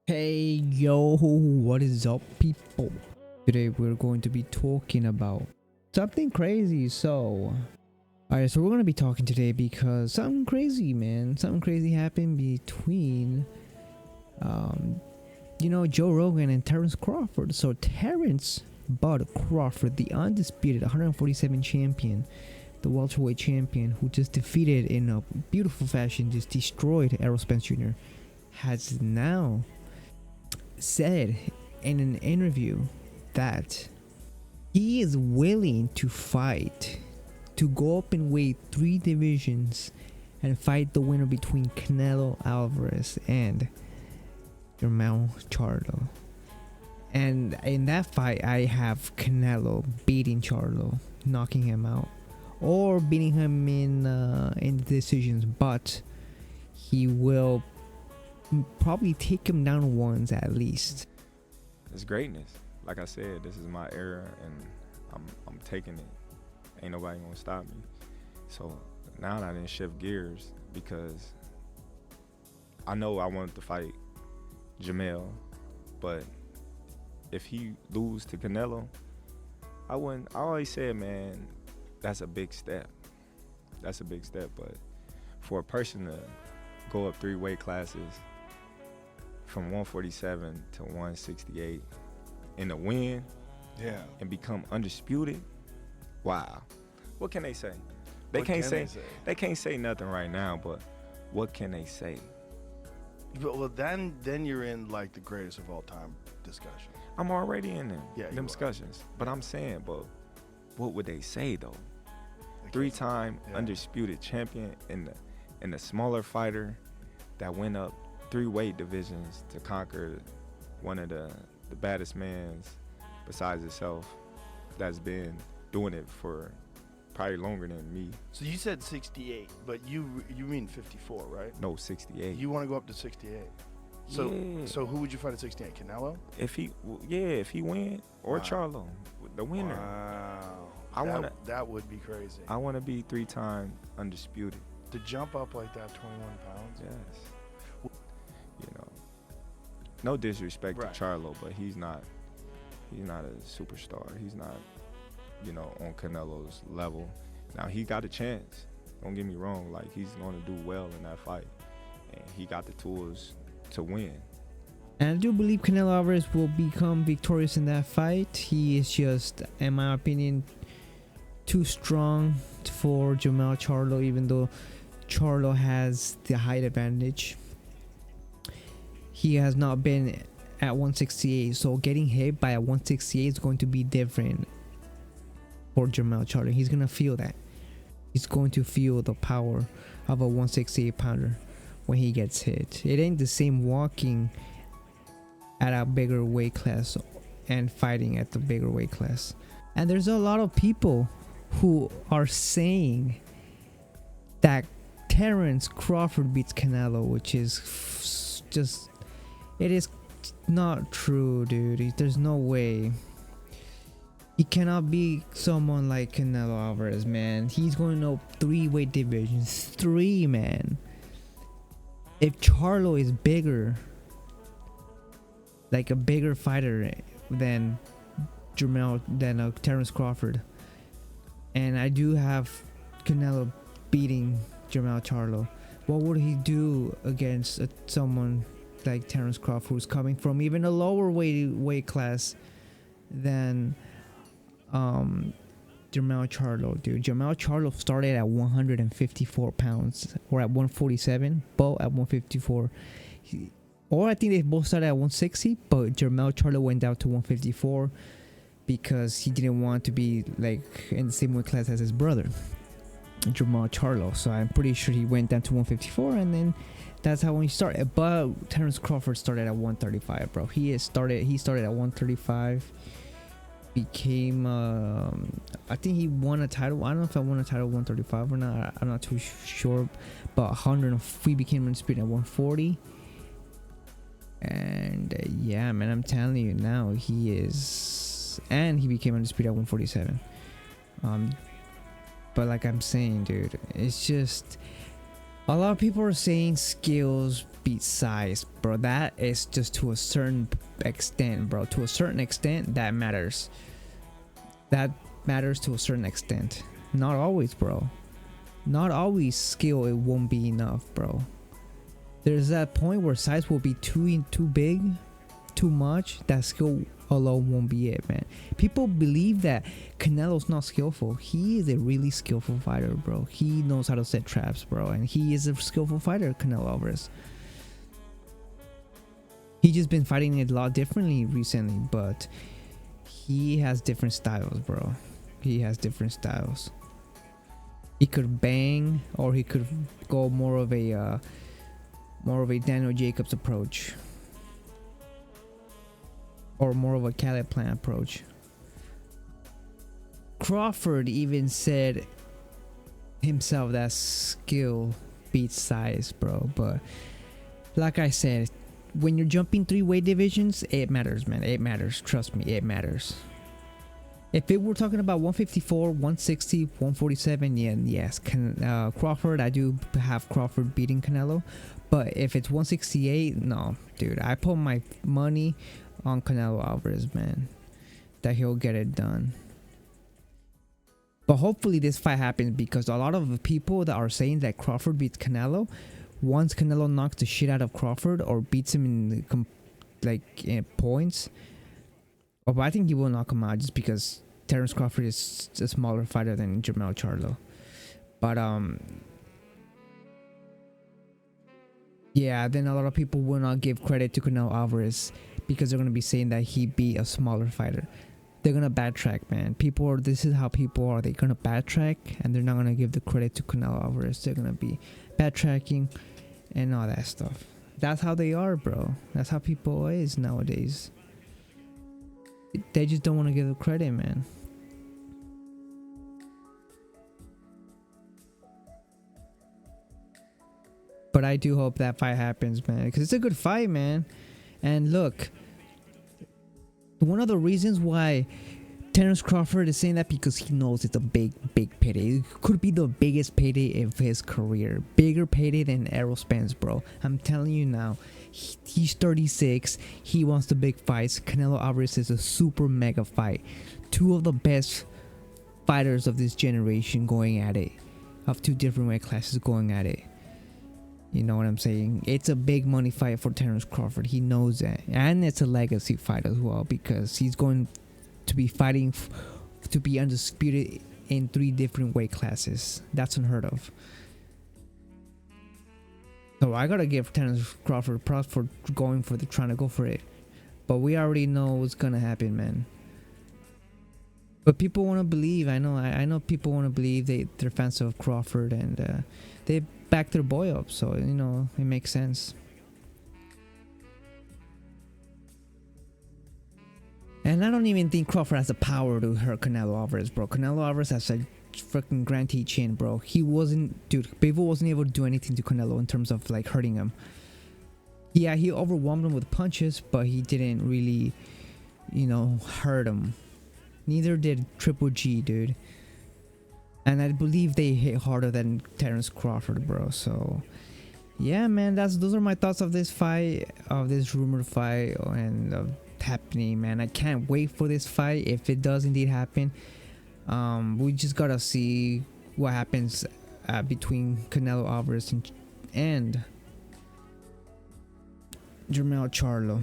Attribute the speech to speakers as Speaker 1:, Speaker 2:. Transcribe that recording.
Speaker 1: Hey yo, what is up people? Today we're going to be talking about something crazy. Alright, so we're going to be talking today because something crazy, man. Something crazy happened between Joe Rogan and Terrence Crawford. So Terrence Bud Crawford, the undisputed 147 champion, the welterweight champion who just defeated in a beautiful fashion, just destroyed Errol Spence Jr., has now said in an interview that he is willing to fight to go up and weight 3 divisions and fight the winner between Canelo Alvarez and Charlo. And in that fight, I have Canelo beating Charlo, knocking him out, or beating him in decisions, but he will probably take him down once at least.
Speaker 2: It's greatness. Like I said, this is my era, and I'm taking it. Ain't nobody gonna stop me. So now I didn't shift gears because I know I wanted to fight Jamel, but if he lose to Canelo, I wouldn't. I always said, man, that's a big step. That's a big step. But for a person to go up 3 weight classes from 147 to 168 and to win, and become undisputed, wow. What can they say? They can't say nothing right now, but what can they say?
Speaker 3: Well, then you're in like the greatest of all time discussion.
Speaker 2: I'm already in them,
Speaker 3: Yeah,
Speaker 2: them discussions. But I'm saying, but what would they say though? 3-time undisputed champion and the smaller fighter that went up 3 weight divisions to conquer one of the baddest mans besides himself that's been doing it for probably longer than me.
Speaker 3: So you said 68, but you mean 54, right?
Speaker 2: No, 68.
Speaker 3: You want to go up to 68. So
Speaker 2: Yeah.
Speaker 3: So who would you fight at 68? Canelo?
Speaker 2: If he win, or
Speaker 3: Wow.
Speaker 2: Charlo, the winner.
Speaker 3: Wow. That would be crazy.
Speaker 2: I want to be 3-time undisputed.
Speaker 3: To jump up like that, 21 pounds.
Speaker 2: Yes. No disrespect
Speaker 3: Right.
Speaker 2: to Charlo, but he's not a superstar. He's not, on Canelo's level. Now he got a chance. Don't get me wrong. Like, he's going to do well in that fight, and he got the tools to win.
Speaker 1: And I do believe Canelo Alvarez will become victorious in that fight. He is just, in my opinion, too strong for Jermell Charlo, even though Charlo has the height advantage. He has not been at 168, so getting hit by a 168 is going to be different for Jermell Charlo. He's going to feel that. He's going to feel the power of a 168 pounder when he gets hit. It ain't the same walking at a bigger weight class and fighting at the bigger weight class. And there's a lot of people who are saying that Terrence Crawford beats Canelo, which is just, it is not true, dude. There's no way. He cannot be someone like Canelo Alvarez, man. He's going up 3 weight divisions. 3, man. If Charlo is bigger, like a bigger fighter than Terrence Crawford, and I do have Canelo beating Jermell Charlo, what would he do against someone like Terrence Crawford, who's coming from even a lower weight class than Jermell Charlo, dude? Jermell Charlo started at 154 pounds, or at 147, both at 154. Or I think they both started at 160, but Jermell Charlo went down to 154 because he didn't want to be like in the same weight class as his brother, Jermell Charlo. So I'm pretty sure he went down to 154, and then that's how he started. But Terrence Crawford started at 135, bro. He started at 135. Became I think he won a title. I don't know if I won a title 135 or not. I'm not too sure. But he became undisputed at 140. And yeah, man, I'm telling you now, he is, and he became undisputed at 147. But like I'm saying, dude, it's just, A lot of people are saying skills beat size, bro. That is just to a certain extent, bro. To a certain extent, that matters. That matters to a certain extent. Not always, bro. Not always skill, it won't be enough, bro. There's that point where size will be too big, too much. That skill alone won't be it, man. People believe that Canelo's not skillful. He is a really skillful fighter, bro. He knows how to set traps, bro, and he is a skillful fighter, Canelo Alvarez. He just been fighting it a lot differently recently, but he has different styles, bro. He has different styles. He could bang, or he could go more of a Daniel Jacobs approach, or more of a Caleb Plant approach. Crawford even said himself that skill beats size, bro. But like I said, when you're jumping 3 weight divisions, it matters, man. It matters. Trust me, it matters. If it were talking about 154, 160, 147, yes. Crawford, I do have Crawford beating Canelo. But if it's 168, no, dude. I put my money on Canelo Alvarez, man. That he'll get it done. But hopefully this fight happens, because a lot of the people that are saying that Crawford beats Canelo, once Canelo knocks the shit out of Crawford or beats him in points, but I think he will knock him out just because Terence Crawford is a smaller fighter than Jermell Charlo. But yeah, then a lot of people will not give credit to Canelo Alvarez because they're gonna be saying that he beat a smaller fighter. They're gonna backtrack, man. This is how people are. They're gonna backtrack, and they're not gonna give the credit to Canelo Alvarez. They're gonna be backtracking and all that stuff. That's how they are, bro. That's how people is nowadays. They just don't want to give the credit, man. But I do hope that fight happens, man, because it's a good fight, man. And look, one of the reasons why Terence Crawford is saying that, because he knows it's a big payday. It could be the biggest payday of his career. Bigger payday than Errol Spence, bro. I'm telling you now. He's 36. He wants the big fights. Canelo Alvarez is a super mega fight. 2 of the best fighters of this generation going at it. Of 2 different weight classes going at it. You know what I'm saying? It's a big money fight for Terence Crawford. He knows that. And it's a legacy fight as well, because he's going to be fighting to be undisputed in 3 different weight classes. That's unheard of. So I gotta give Terence Crawford props for trying to go for it. But we already know what's gonna happen, man. But people want to believe. I know people want to believe they're fans of Crawford, and they back their boy up. So, you know, it makes sense. And I don't even think Crawford has the power to hurt Canelo Alvarez, bro. Canelo Alvarez has a freaking Grand T chin, bro. He wasn't, dude, Bivol wasn't able to do anything to Canelo in terms of like hurting him. Yeah, he overwhelmed him with punches, but he didn't really, you know, hurt him. Neither did Triple G, dude. And I believe they hit harder than Terence Crawford, bro. So, yeah, man, those are my thoughts of this fight, of this rumored fight, and happening, man. I can't wait for this fight. If it does indeed happen, we just gotta see what happens between Canelo Alvarez and Jermell Charlo.